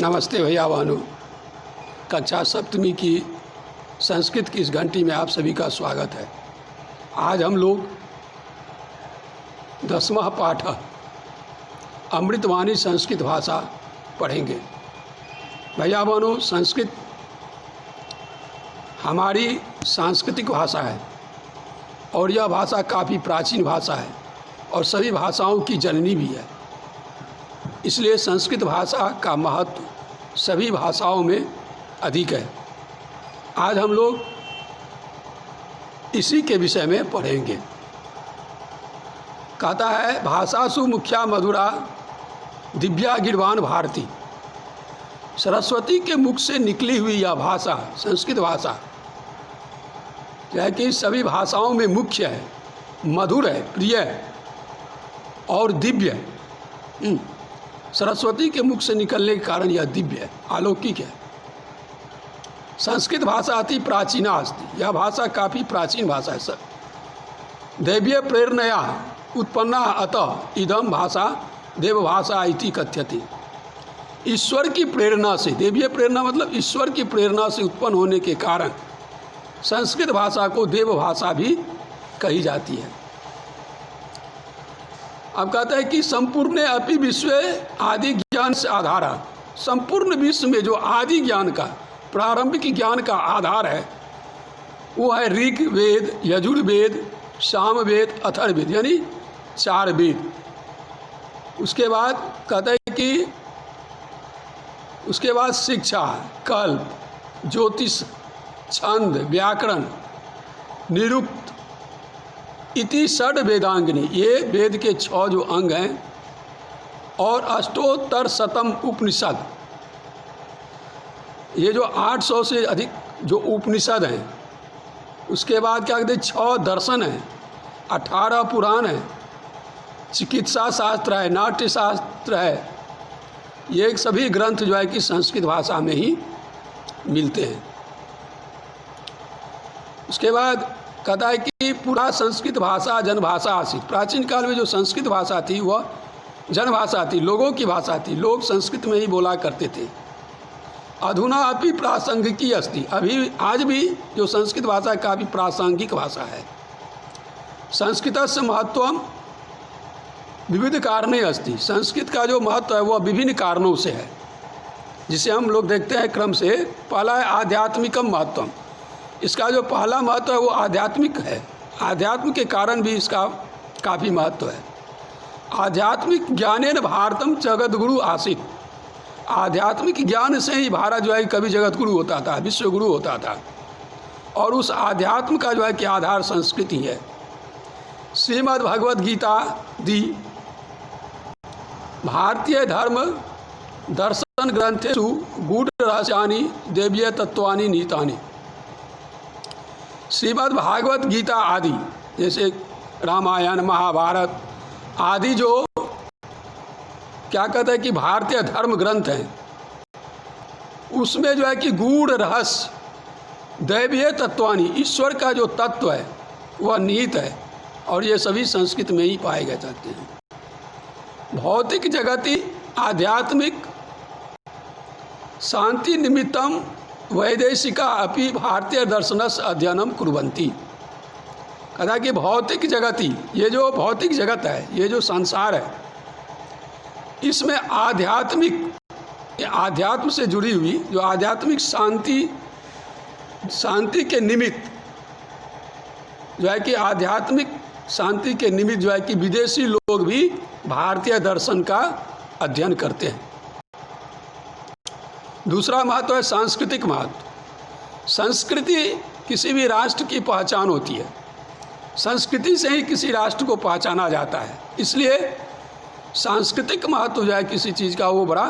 नमस्ते भैया बहनों। कक्षा सप्तमी की संस्कृत की इस घंटी में आप सभी का स्वागत है। आज हम लोग 10वां पाठ अमृतवाणी संस्कृत भाषा पढ़ेंगे। भैया बहनों, संस्कृत हमारी सांस्कृतिक भाषा है और यह भाषा काफ़ी प्राचीन भाषा है और सभी भाषाओं की जननी भी है। इसलिए संस्कृत भाषा का महत्व सभी भाषाओं में अधिक है। आज हम लोग इसी के विषय में पढ़ेंगे। कहता है, भाषासु मुख्या मधुरा दिव्या गिरवान भारती। सरस्वती के मुख से निकली हुई यह भाषा, संस्कृत भाषा, जो है कि सभी भाषाओं में मुख्य है, मधुर है, प्रिय है और दिव्य है। सरस्वती के मुख से निकलने के कारण यह दिव्य है, अलौकिक है। संस्कृत भाषा अति प्राचीना अस्ति। यह भाषा काफ़ी प्राचीन भाषा है। दैवीय प्रेरणया उत्पन्ना अतः इदम भाषा देव भाषा इति कथ्यते। ईश्वर की प्रेरणा से, दैवीय प्रेरणा मतलब ईश्वर की प्रेरणा से उत्पन्न होने के कारण संस्कृत भाषा को देव भाषा भी कही जाती है। अब कहता है कि संपूर्ण अपि विश्व आदि ज्ञान से आधारा। संपूर्ण विश्व में जो आदि ज्ञान का, प्रारंभिक ज्ञान का आधार है वो है ऋग वेद, यजुर्वेद, सामवेद, अथर्ववेद, यानी 4 वेद। उसके बाद कहता है कि उसके बाद शिक्षा, कल्प, ज्योतिष, छंद, व्याकरण, निरुक्त इति षड वेदांगिनी। ये वेद के 6 जो अंग हैं और अष्टोत्तर शतम उपनिषद। ये जो 800 से अधिक जो उपनिषद हैं, उसके बाद क्या कहते हैं 6 दर्शन हैं, 18 पुराण हैं, चिकित्सा शास्त्र है, नाट्य शास्त्र है। ये सभी ग्रंथ जो है कि संस्कृत भाषा में ही मिलते हैं। उसके बाद कहता है कि पूरा संस्कृत भाषा जनभाषा आसीत। प्राचीन काल में जो संस्कृत भाषा थी वह जनभाषा थी, लोगों की भाषा थी। लोग संस्कृत में ही बोला करते थे। अधुना अपि प्रासंगिकी अस्ति। अभी आज भी जो संस्कृत भाषा काफ़ी प्रासंगिक भाषा है। संस्कृतस्य महत्वम विविध कारणे अस्ति। संस्कृत का जो महत्व है वह विभिन्न कारणों से है, जिसे हम लोग देखते हैं क्रम से। पहला है आध्यात्मिकम महत्वम। इसका जो पहला महत्व है वो आध्यात्मिक है। आध्यात्म के कारण भी इसका काफ़ी महत्व है। आध्यात्मिक ज्ञानेन भारतम जगतगुरु आसीत। आध्यात्मिक ज्ञान से ही भारत जो है कभी जगतगुरु होता था, विश्वगुरु होता था। और उस आध्यात्म का जो है कि आधार संस्कृति है। श्रीमद् भगवद गीता दी भारतीय धर्म दर्शन ग्रंथेषु गूढ़ रहस्यानि देवीय तत्वानि नीतानि। श्रीमद् भागवत गीता आदि, जैसे रामायण, महाभारत आदि जो क्या कहते हैं कि भारतीय धर्म ग्रंथ हैं, उसमें जो है कि गूढ़ रहस्य दैवीय तत्वानि, ईश्वर का जो तत्व है वह निहित है और ये सभी संस्कृत में ही पाए गए जाते हैं। भौतिक जगति आध्यात्मिक शांति निमित्तम वैदेशिका अपि भारतीय दर्शनस्य अध्ययनम कुर्वन्ति। कहता कि भौतिक जगति, ये जो भौतिक जगत है, ये जो संसार है, इसमें आध्यात्म से जुड़ी हुई जो आध्यात्मिक शांति के निमित्त जो है कि आध्यात्मिक शांति के निमित्त जो है कि विदेशी लोग भी भारतीय दर्शन का अध्ययन करते हैं। दूसरा महत्व है सांस्कृतिक महत्व। संस्कृति किसी भी राष्ट्र की पहचान होती है। संस्कृति से ही किसी राष्ट्र को पहचाना जाता है। इसलिए सांस्कृतिक महत्व जो है किसी चीज़ का वो बड़ा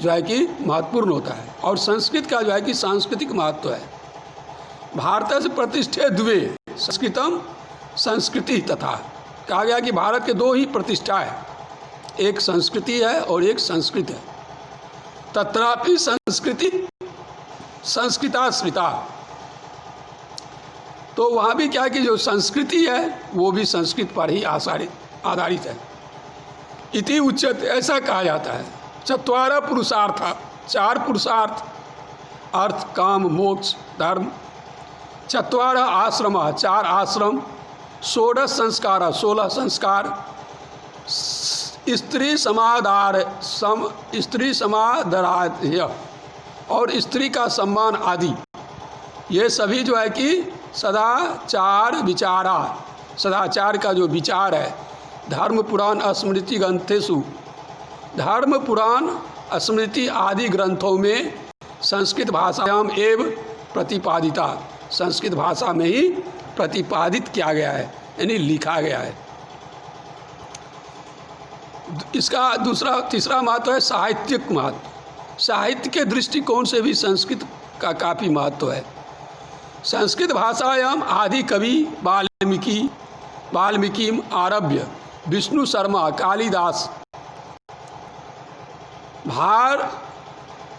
जो है कि महत्वपूर्ण होता है। और संस्कृत का जो है कि सांस्कृतिक महत्व है। भारत से प्रतिष्ठे द्वे संस्कृतम संस्कृति तथा। कहा गया कि भारत के 2 ही प्रतिष्ठा है, एक संस्कृति है और एक संस्कृत है। तत्रापि संस्कृति संस्कृताश्रिता। तो वहाँ भी क्या कि जो संस्कृति है वो भी संस्कृत पर ही आधारित है। इति उच्यते, ऐसा कहा जाता है। चत्वारः पुरुषार्थ, 4 पुरुषार्थ, अर्थ काम मोक्ष धर्म। चत्वारः आश्रमः, 4 आश्रम। 16 संस्कार, 16 संस्कार। स्त्री समादराय और स्त्री का सम्मान आदि, ये सभी जो है कि सदाचार विचारा, सदाचार का जो विचार है। धर्म पुराण स्मृति ग्रंथेषु, धर्म पुराण स्मृति आदि ग्रंथों में संस्कृत भाषायाम एव प्रतिपादिता, संस्कृत भाषा में ही प्रतिपादित किया गया है, यानी लिखा गया है। इसका तीसरा महत्व है साहित्यिक महत्व। साहित्य के दृष्टिकोण से भी संस्कृत का काफ़ी महत्व है। संस्कृत भाषायाम आदि कवि वाल्मीकि आरभ्य विष्णु शर्मा, कालिदास, भार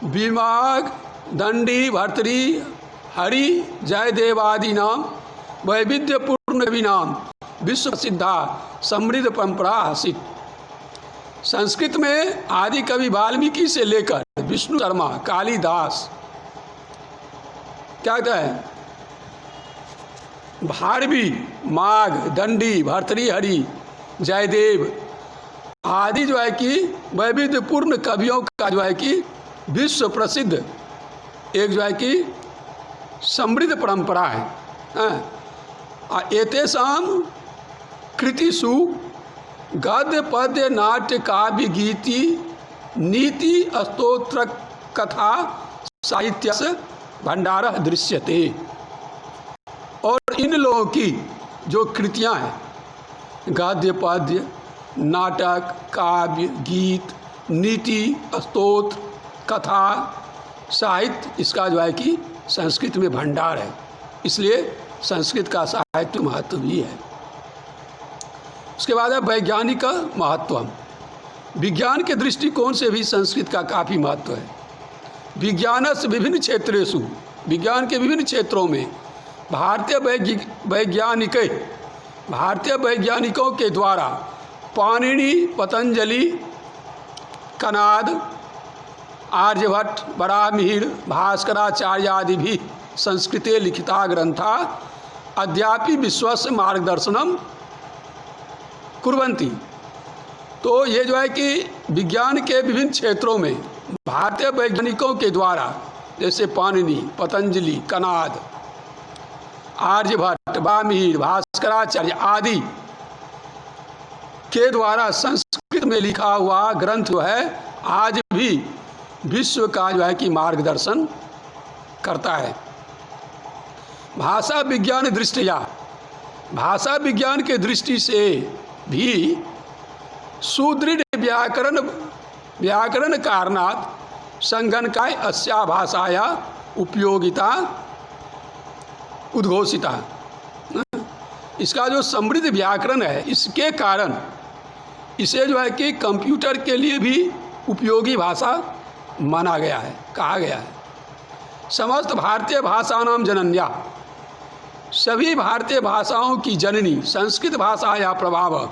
विमाग, दंडी, भर्तृहरि, हरि, जयदेवादि नाम वैविध्यपूर्ण कविनाम विश्व प्रसिद्धा समृद्ध परंपरा आसित। संस्कृत में आदि कवि वाल्मीकि से लेकर विष्णु शर्मा, कालिदास, क्या कहते हैं, भारवी, माघ, दंडी, भर्तृहरि, जयदेव आदि जो है कि वैविध्यपूर्ण कवियों का जो है कि विश्व प्रसिद्ध एक जो है कि समृद्ध परंपरा है। एतेषां कृतिषु गद्य पद्य नाट्य काव्य गीति नीति स्तोत्र कथा साहित्य भंडारः दृश्यते। और इन लोगों की जो कृतियां हैं, गद्य पद्य नाटक काव्य गीत नीति स्तोत्र कथा साहित्य, इसका जो है कि संस्कृत में भंडार है, इसलिए संस्कृत का साहित्य महत्व भी है। उसके बाद है वैज्ञानिक महत्व। विज्ञान के दृष्टिकोण से भी संस्कृत का काफ़ी महत्व है। विज्ञानस्य विभिन्न क्षेत्रेषु, विज्ञान के विभिन्न क्षेत्रों में भारतीय वैज्ञानिकों के द्वारा पाणिनि, पतंजलि, कनाद, आर्यभट्ट, बराहमिहिर, भास्कराचार्य आदि भी संस्कृते लिखिता ग्रंथा अद्यापि विश्वस्य मार्गदर्शनम कुर्वन्ति। तो ये जो है कि विज्ञान के विभिन्न क्षेत्रों में भारतीय वैज्ञानिकों के द्वारा, जैसे पाणिनि, पतंजलि, कनाद, आर्यभट्ट, बराहमिहिर, भास्कराचार्य आदि के द्वारा संस्कृत में लिखा हुआ ग्रंथ जो है आज भी विश्व का जो है कि मार्गदर्शन करता है। भाषा विज्ञान दृष्टिया, भाषा विज्ञान के दृष्टि से भी सुदृढ़ व्याकरण कारणात् संगणकाय अस्या भाषाया उपयोगिता उद्घोषिता। इसका जो समृद्ध व्याकरण है, इसके कारण इसे जो है कि कंप्यूटर के लिए भी उपयोगी भाषा माना गया है, कहा गया है। समस्त भारतीय भाषानां जनन्या, सभी भारतीय भाषाओं की जननी संस्कृत भाषा या प्रभाव,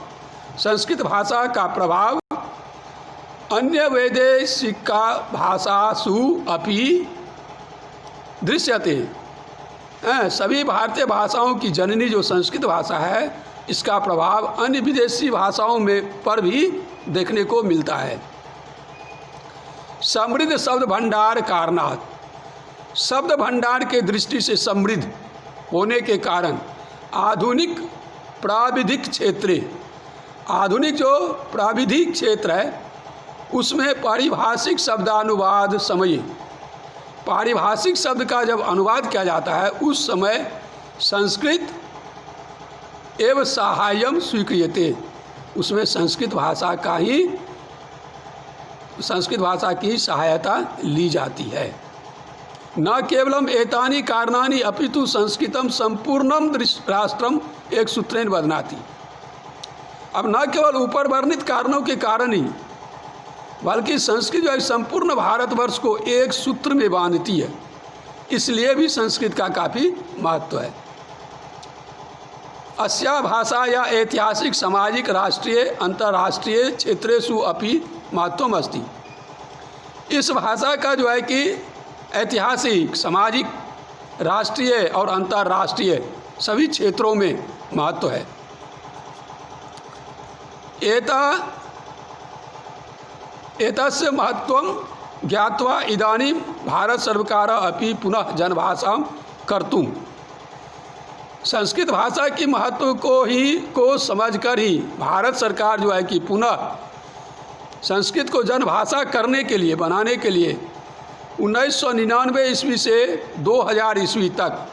संस्कृत भाषा का प्रभाव अन्य वैदेशिका भाषासु अपि दृश्यते। सभी भारतीय भाषाओं की जननी जो संस्कृत भाषा है, इसका प्रभाव अन्य विदेशी भाषाओं में पर भी देखने को मिलता है। समृद्ध शब्द भंडार कारणात्, शब्द भंडार के दृष्टि से समृद्ध होने के कारण आधुनिक प्राविधिक क्षेत्र, आधुनिक जो प्राविधिक क्षेत्र है उसमें पारिभाषिक शब्दानुवाद समय, पारिभाषिक शब्द का जब अनुवाद किया जाता है उस समय संस्कृत एवं सहायम स्वीक्रियते, उसमें संस्कृत भाषा की सहायता ली जाती है। न केवलम एतानि कारणानि अपितु संस्कृतम संपूर्णम राष्ट्रम एक सूत्रेण बध्नाति। अब न केवल ऊपर वर्णित कारणों के कारण ही, बल्कि संस्कृत जो है संपूर्ण भारतवर्ष को एक सूत्र में बांधती है, इसलिए भी संस्कृत का काफ़ी महत्व है। अस्या भाषा या ऐतिहासिक सामाजिक राष्ट्रीय अंतर्राष्ट्रीय क्षेत्रेषु अपि महत्वम अस्ति। इस भाषा का जो है कि ऐतिहासिक, सामाजिक, राष्ट्रीय और अंतर्राष्ट्रीय सभी क्षेत्रों में महत्व है। एतस्य महत्वं ज्ञात्वा इदानीं भारत सर्वकार अपि पुनः जनभाषां कर्तुं, संस्कृत भाषा की महत्व को समझकर ही भारत सरकार जो है कि पुनः संस्कृत को जनभाषा करने के लिए, बनाने के लिए 1999 ईस्वी से 2000 ईस्वी तक,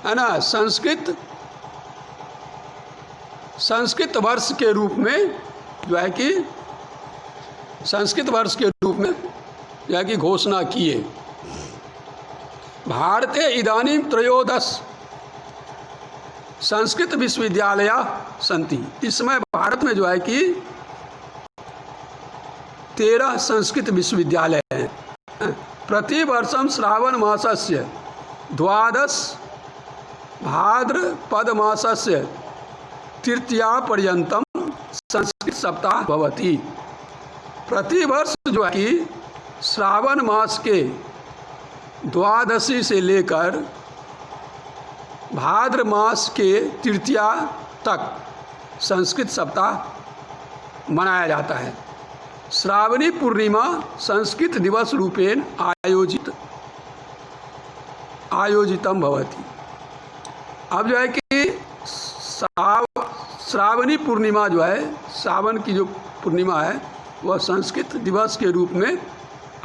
है ना, संस्कृत वर्ष के रूप में जो है कि संस्कृत वर्ष के रूप में जो है कि घोषणा किए। भारते इदानीं 13 संस्कृत विश्वविद्यालयाः सन्ति। इस समय भारत में जो है कि 13 संस्कृत विश्वविद्यालय हैं। प्रतिवर्षं श्रावण मासस्य 12 भाद्रपद मासस्य तृतीया पर्यंतम संस्कृत सप्ताह भवति। प्रतिवर्ष जो है कि श्रावण मास के द्वादशी से लेकर भाद्र मास के तृतीया तक संस्कृत सप्ताह मनाया जाता है। श्रावणी पूर्णिमा संस्कृत दिवस रूपेण आयोजितम भवति। अब जो है कि श्रावणी पूर्णिमा जो है, सावन की जो पूर्णिमा है, वह संस्कृत दिवस के रूप में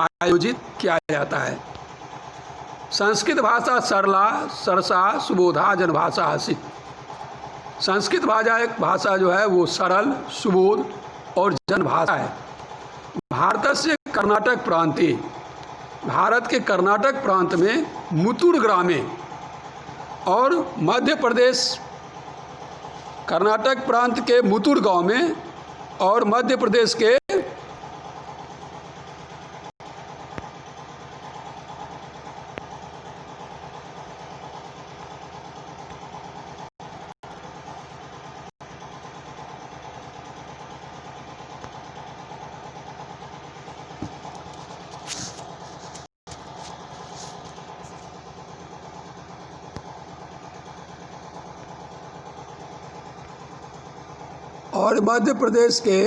आयोजित किया जाता है। संस्कृत भाषा सरला सरसा सुबोधा जनभाषा आसीत्। संस्कृत भाषा जो है वो सरल, सुबोध और जनभाषा है। भारत से कर्नाटक प्रांते, भारत के कर्नाटक प्रांत में मुतुर ग्रामे और मध्य प्रदेश, कर्नाटक प्रांत के मुतुर गांव में और मध्य प्रदेश के मध्य प्रदेश के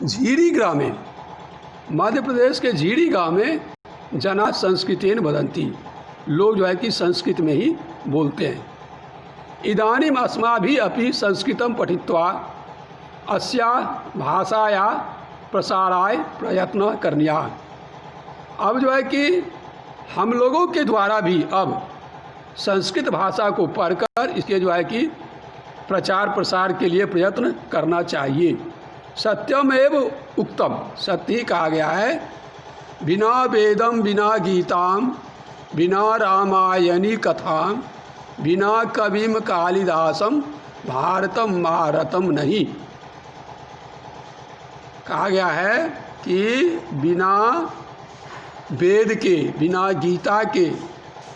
झीरी ग्रामे, मध्य प्रदेश के झीरी गांव में जना संस्कृतेन वदन्ति। लोग जो है कि संस्कृत में ही बोलते हैं। इदानीम अस्माभिः अपि संस्कृतं पठित्वा अस्याः भाषायाः प्रसाराय प्रयत्न करणीयः। अब जो है कि हम लोगों के द्वारा भी अब संस्कृत भाषा को पढ़कर इसके जो है कि प्रचार प्रसार के लिए प्रयत्न करना चाहिए। सत्यमेव उक्तम, सत्य ही कहा गया है। बिना वेदम बिना गीताम बिना रामायणी कथाम बिना कविम कालिदासम भारतम महारतम नहीं। कहा गया है कि बिना वेद के, बिना गीता के,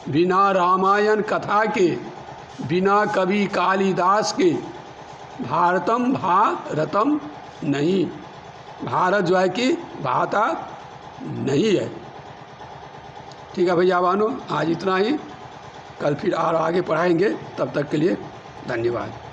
बिना रामायण कथा के, बिना कवि कालिदास के भारतम भारतम नहीं, भारत जो है कि भाता नहीं है। ठीक है भैया बानो, आज इतना ही। कल फिर और आगे पढ़ाएंगे। तब तक के लिए धन्यवाद।